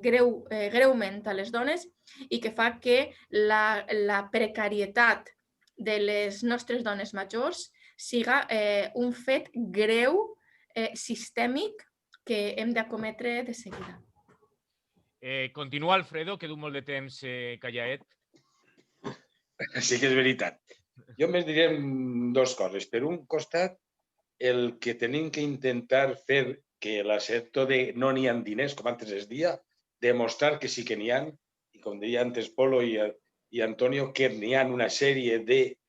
S3: greument a les dones i que fa que la precarietat de les nostres dones majors siga un fet greu, sistèmic, que hem d'acometre de seguida.
S1: Continua, Alfredo, que du molt de temps callaet.
S5: Sí que és veritat. Jo més diré dues coses. Per un costat, el que tenim que intentar fer que el sector de no n'hi ha diners, com antes es dia, demostrar que sí que n'hi ha, i com deia antes Polo i Antonio, que n'hi ha una sèrie de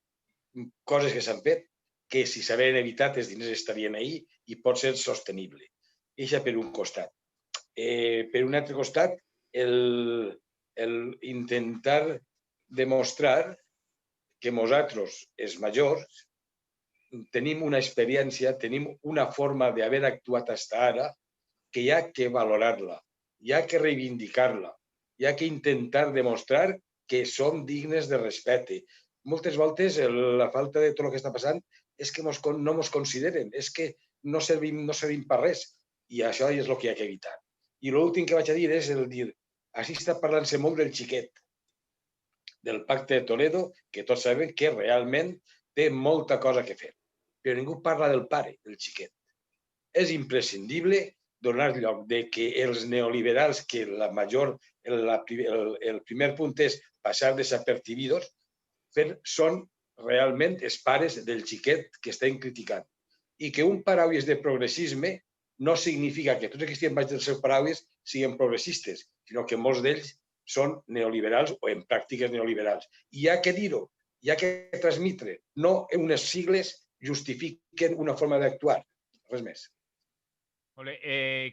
S5: coses que s'han fet que si s'havien evitat els diners estarien ahí i pot ser sostenible. Això per un costat. Per un altre costat, intentar demostrar que nosaltres, els majors, tenim una experiència, tenim una forma d'haver actuat fins ara que hi ha que valorar-la, hi ha que reivindicar-la, hi ha que intentar demostrar que som dignes de respecte. Moltes voltes la falta de tot el que està passant és que no ens consideren, és que no servim per res i això és el que hi ha que evitar. I l'últim que vaig a dir és el dir, així està parlant-se molt del xiquet, del pacte de Toledo, que tots sabem que realment té molta cosa que fer. Però ningú parla del pare, del xiquet. És imprescindible donar lloc de que els neoliberals, que el primer punt és passar desapercibidos, són realment els pares del xiquet que estem criticant. I que un paraules de progressisme no significa que tots els que estiguin baix dels seus paraules siguin progressistes, sinó que molts d'ells són neoliberals o en pràctiques neoliberals. I hi ha que dir-ho, hi ha que transmetre. No unes sigles justifiquen una forma d'actuar. Res més.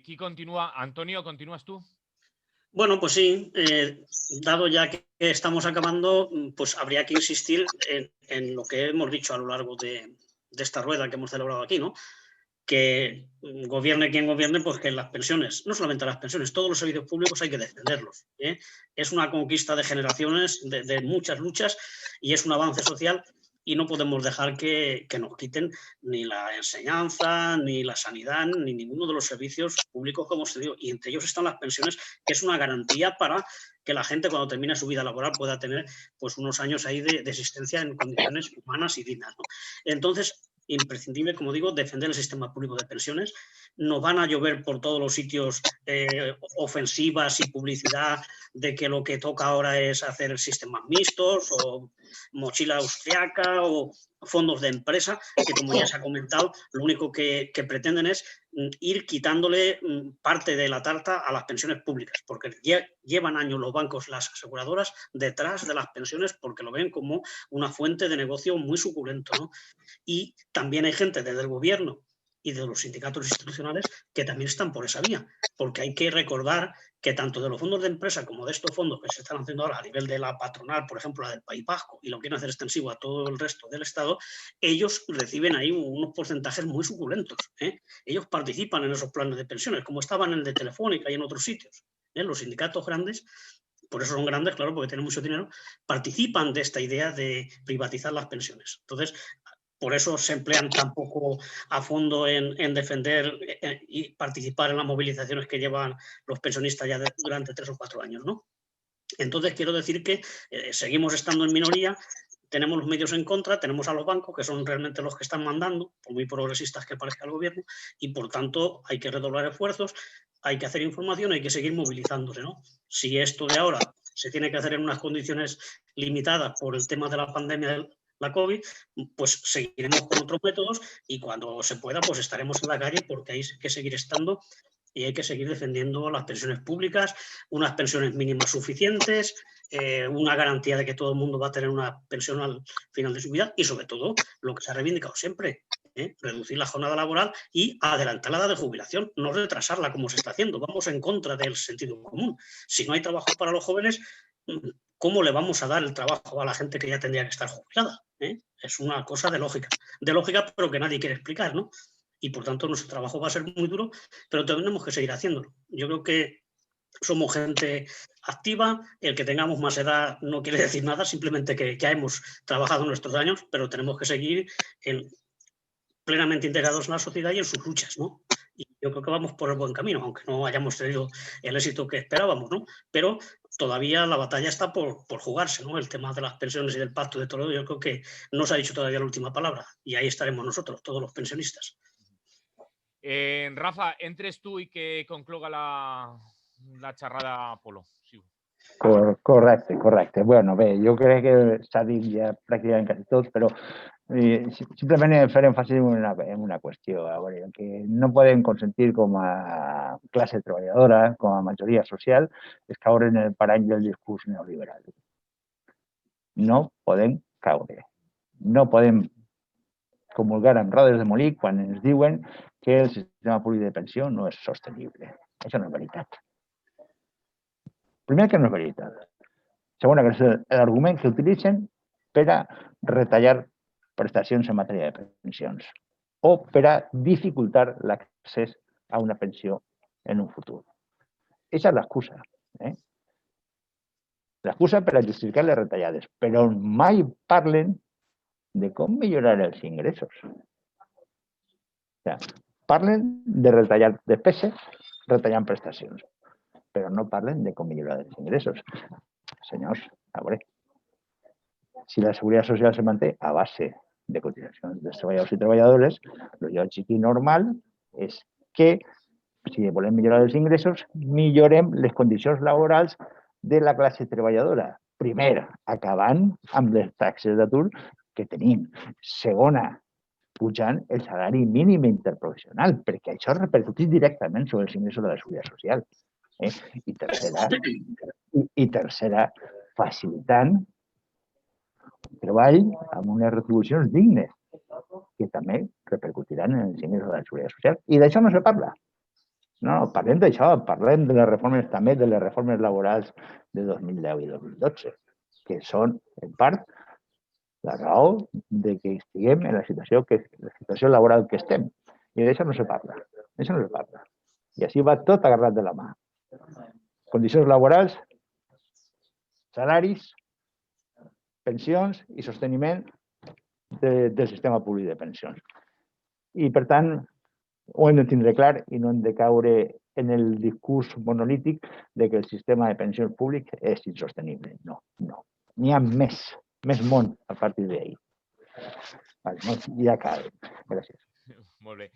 S1: Qui continúa? Antonio, ¿continúas tú?
S6: Bueno, pues sí, dado ya que estamos acabando, pues habría que insistir en lo que hemos dicho a lo largo de esta rueda que hemos celebrado aquí, ¿no? Que gobierne quien gobierne, pues que las pensiones, no solamente las pensiones, todos los servicios públicos hay que defenderlos. Es una conquista de generaciones, de muchas luchas, y es un avance social, y no podemos dejar que nos quiten ni la enseñanza, ni la sanidad, ni ninguno de los servicios públicos que hemos tenido. Y entre ellos están las pensiones, que es una garantía para que la gente cuando termine su vida laboral pueda tener pues unos años ahí de existencia en condiciones humanas y dignas, ¿no? Entonces, imprescindible, como digo, defender el sistema público de pensiones. Nos van a llover por todos los sitios ofensivas y publicidad de que lo que toca ahora es hacer sistemas mixtos o mochila austriaca o fondos de empresa, que como ya se ha comentado, lo único que pretenden es ir quitándole parte de la tarta a las pensiones públicas, porque llevan años los bancos, las aseguradoras, detrás de las pensiones porque lo ven como una fuente de negocio muy suculento, ¿no? Y también hay gente desde el gobierno y de los sindicatos institucionales que también están por esa vía, porque hay que recordar que tanto de los fondos de empresa como de estos fondos que se están haciendo ahora a nivel de la patronal, por ejemplo, la del País Vasco, y lo quieren hacer extensivo a todo el resto del Estado, ellos reciben ahí unos porcentajes muy suculentos. Ellos participan en esos planes de pensiones, como estaban en el de Telefónica y en otros sitios. Los sindicatos grandes, por eso son grandes, claro, porque tienen mucho dinero, participan de esta idea de privatizar las pensiones. Entonces, por eso se emplean tan poco a fondo en defender y participar en las movilizaciones que llevan los pensionistas ya durante 3 o 4 años, ¿no? Entonces, quiero decir que seguimos estando en minoría, tenemos los medios en contra, tenemos a los bancos, que son realmente los que están mandando, por muy progresistas que parezca el gobierno, y por tanto hay que redoblar esfuerzos, hay que hacer información, hay que seguir movilizándose, ¿no? Si esto de ahora se tiene que hacer en unas condiciones limitadas por el tema de la pandemia del la COVID, pues seguiremos con otros métodos y cuando se pueda pues estaremos en la calle porque hay que seguir estando y hay que seguir defendiendo las pensiones públicas, unas pensiones mínimas suficientes, una garantía de que todo el mundo va a tener una pensión al final de su vida y sobre todo lo que se ha reivindicado siempre, reducir la jornada laboral y adelantar la edad de jubilación, no retrasarla como se está haciendo. Vamos en contra del sentido común. Si no hay trabajo para los jóvenes, ¿cómo le vamos a dar el trabajo a la gente que ya tendría que estar jubilada? Es una cosa de lógica, pero que nadie quiere explicar, ¿no? Y por tanto nuestro trabajo va a ser muy duro, pero tenemos que seguir haciéndolo. Yo creo que somos gente activa, el que tengamos más edad no quiere decir nada, simplemente que ya hemos trabajado nuestros años, pero tenemos que seguir plenamente integrados en la sociedad y en sus luchas, ¿no? Y yo creo que vamos por el buen camino, aunque no hayamos tenido el éxito que esperábamos, ¿no? Pero todavía la batalla está por jugarse, ¿no? El tema de las pensiones y del Pacto de Toledo, yo creo que no se ha dicho todavía la última palabra y ahí estaremos nosotros, todos los pensionistas.
S1: Rafa, entres tu i que concloga la xerrada Polo. Sí.
S4: Correcte. Bueno, bé, jo crec que s'ha dit ja pràcticament quasi tot, però simplement fer èmfasi en una qüestió. A veure, que no podem consentir com a classe treballadora, com a majoria social, és caure en el parany del discurs neoliberal. No podem caure. No podem comulgar amb rodes de molí quan ens diuen que el sistema públic de pensió no és sostenible. Això no és veritat. Primer, que no és veritat. Segona, que és l'argument que utilitzen per a retallar prestacions en matèria de pensions o per a dificultar l'accés a una pensió en un futur. Aquesta és l'excusa. L'excusa per a justificar les retallades, però mai parlen de com millorar els ingressos. Parlen de retallar despeses, retallant prestacions, però no parlen de com millorar els ingressos. Senyors, a veure, si la seguretat social se manté a base de cotitzacions dels treballadors i treballadores, el lògic i normal és que, si volem millorar els ingressos, millorem les condicions laborals de la classe treballadora. Primer, acabant amb les taxes d'atur que tenim. Segona, pujant el salari mínim interprofessional, perquè això repercuteix directament sobre els ingressos de la seguretat social. I tercera, facilitant treball amb unes retribucions dignes, que també repercutiran en els ingressos de la seguretat social. I d'això no se parla. No, parlem d'això, parlem de les reformes, també de les reformes laborals de 2010 i 2012, que són, en part, la raó de que estiguem en la situació laboral que estem. I d'això no se parla. D'això no se parla. I així va tot agarrat de la mà. Condicions laborals, salaris, pensions i sosteniment del sistema públic de pensions. I, per tant, ho hem de tindre clar i no hem de caure en el discurs monolític de que el sistema de pensions públic és insostenible. No. N'hi ha més món a partir d'ahí. Ja acabem. Gràcies.
S1: Molt bé.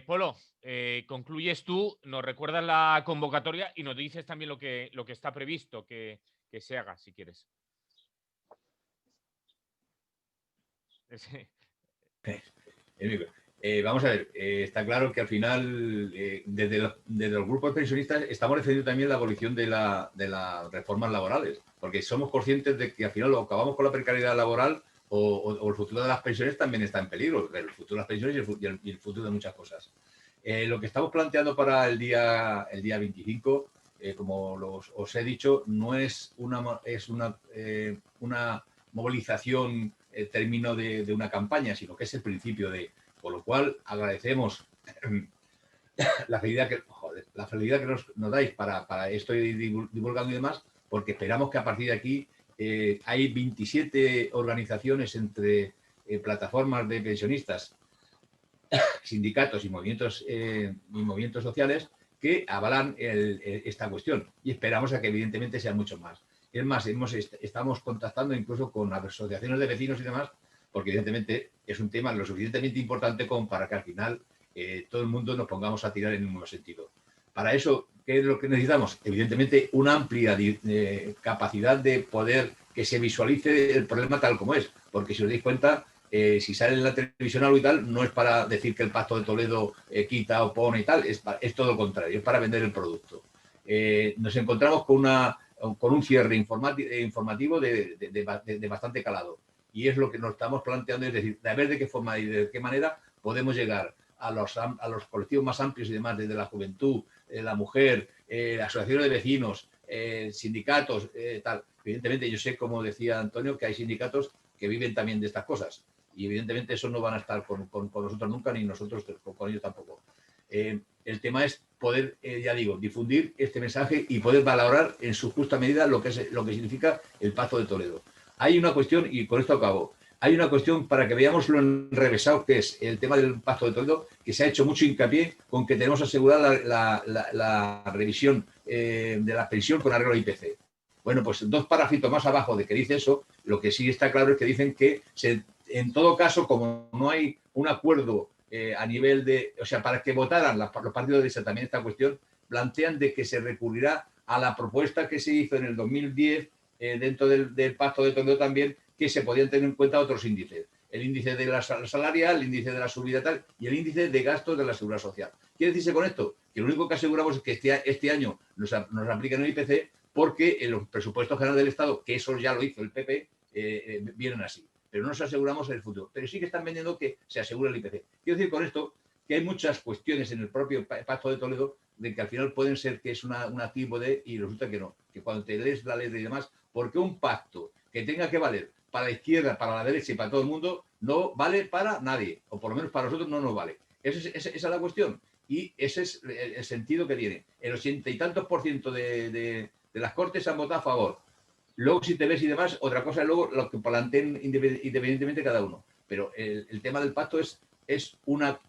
S1: Polo, concluyes tú, nos recuerdas la convocatoria y nos dices también lo que está previsto que se haga, si quieres.
S2: Vamos a ver, está claro que al final, desde los grupos pensionistas, estamos defendiendo también la abolición de las reformas laborales, porque somos conscientes de que al final lo acabamos con la precariedad laboral o el futuro de las pensiones también está en peligro, el futuro de las pensiones y el futuro de muchas cosas. Lo que estamos planteando para el día 25, como os he dicho, no es una movilización término de una campaña, sino que es el principio de... Con lo cual, agradecemos la facilidad que nos dais para esto divulgando y demás, porque esperamos que a partir de aquí hay 27 organizaciones entre plataformas de pensionistas, sindicatos y movimientos sociales que avalan esta cuestión. Y esperamos a que evidentemente sean muchos más. Es más, estamos contactando incluso con asociaciones de vecinos y demás, porque evidentemente es un tema lo suficientemente importante como para que al final todo el mundo nos pongamos a tirar en el mismo sentido. Para eso, ¿qué es lo que necesitamos? Evidentemente, una amplia capacidad de poder que se visualice el problema tal como es, porque si os dais cuenta, si sale en la televisión algo y tal, no es para decir que el Pacto de Toledo quita o pone y tal, es todo lo contrario, es para vender el producto. Nos encontramos con un cierre informativo de bastante calado. Y es lo que nos estamos planteando, es decir, de ver de qué forma y de qué manera podemos llegar a los colectivos más amplios y demás, desde la juventud, la mujer, asociaciones de vecinos, sindicatos, tal. Evidentemente, yo sé, como decía Antonio, que hay sindicatos que viven también de estas cosas. Y evidentemente eso no van a estar con nosotros nunca, ni nosotros con ellos tampoco. El tema es poder, ya digo, difundir este mensaje y poder valorar en su justa medida lo que significa el Pacto de Toledo. Hay una cuestión, y con esto acabo. hay una cuestión para que veamos lo enrevesado que es el tema del Pacto de Toledo, que se ha hecho mucho hincapié con que tenemos asegurada la revisión de la pensión con arreglo al IPC. Bueno, pues 2 párrafitos más abajo de que dice eso, lo que sí está claro es que dicen que en todo caso, como no hay un acuerdo a nivel de, o sea, para que votaran los partidos de derecha también esta cuestión, plantean de que se recurrirá a la propuesta que se hizo en el 2010 dentro del Pacto de Toledo también, que se podían tener en cuenta otros índices. El índice de la salarial, el índice de la subida tal y el índice de gastos de la seguridad social. ¿Qué decirse con esto? Que lo único que aseguramos es que este año nos apliquen el IPC porque en los presupuestos generales del Estado, que eso ya lo hizo el PP, vienen así. Pero no nos aseguramos el futuro. Pero sí que están vendiendo que se asegura el IPC. Quiero decir con esto que hay muchas cuestiones en el propio Pacto de Toledo de que al final pueden ser que es un activo de, y resulta que no, que cuando te lees la letra y demás, porque un pacto que tenga que valer para la izquierda, para la derecha y para todo el mundo, no vale para nadie, o por lo menos para nosotros no nos vale. Esa es la cuestión. Y ese es el sentido que tiene. El 80 y tantos % de las Cortes han votado a favor. Luego, si te ves y demás, otra cosa es luego lo que planteen independientemente cada uno. Pero el tema del pacto es una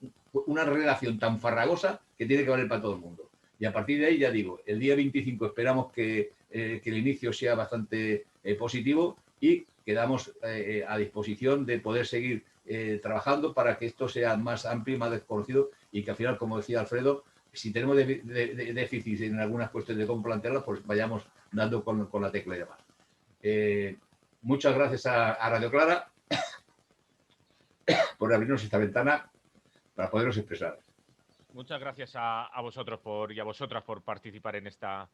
S2: relación tan farragosa que tiene que valer para todo el mundo. Y a partir de ahí, ya digo, el día 25 esperamos que el inicio sea bastante positivo y quedamos a disposición de poder seguir trabajando para que esto sea más amplio y más desconocido y que al final, como decía Alfredo, si tenemos déficit en algunas cuestiones de cómo plantearlas, pues vayamos dando con la tecla y demás. Muchas gracias a Radio Clara por abrirnos esta ventana para podernos expresar.
S1: Muchas gracias a vosotros y a vosotras por participar en esta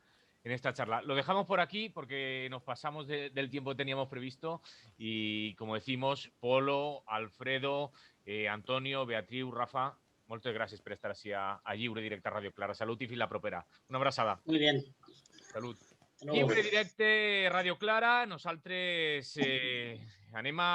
S1: charla. Lo dejamos por aquí porque nos pasamos del tiempo que teníamos previsto y, como decimos, Polo, Alfredo, Antonio, Beatriu, Rafa, moltes gràcies per estar així a Lliure Directe a Radio Clara. Salut i fins la propera. Una abraçada.
S6: Muy bien.
S1: Salut.
S6: Hasta luego.
S1: Lliure Directe, Radio Clara. Nosaltres anem a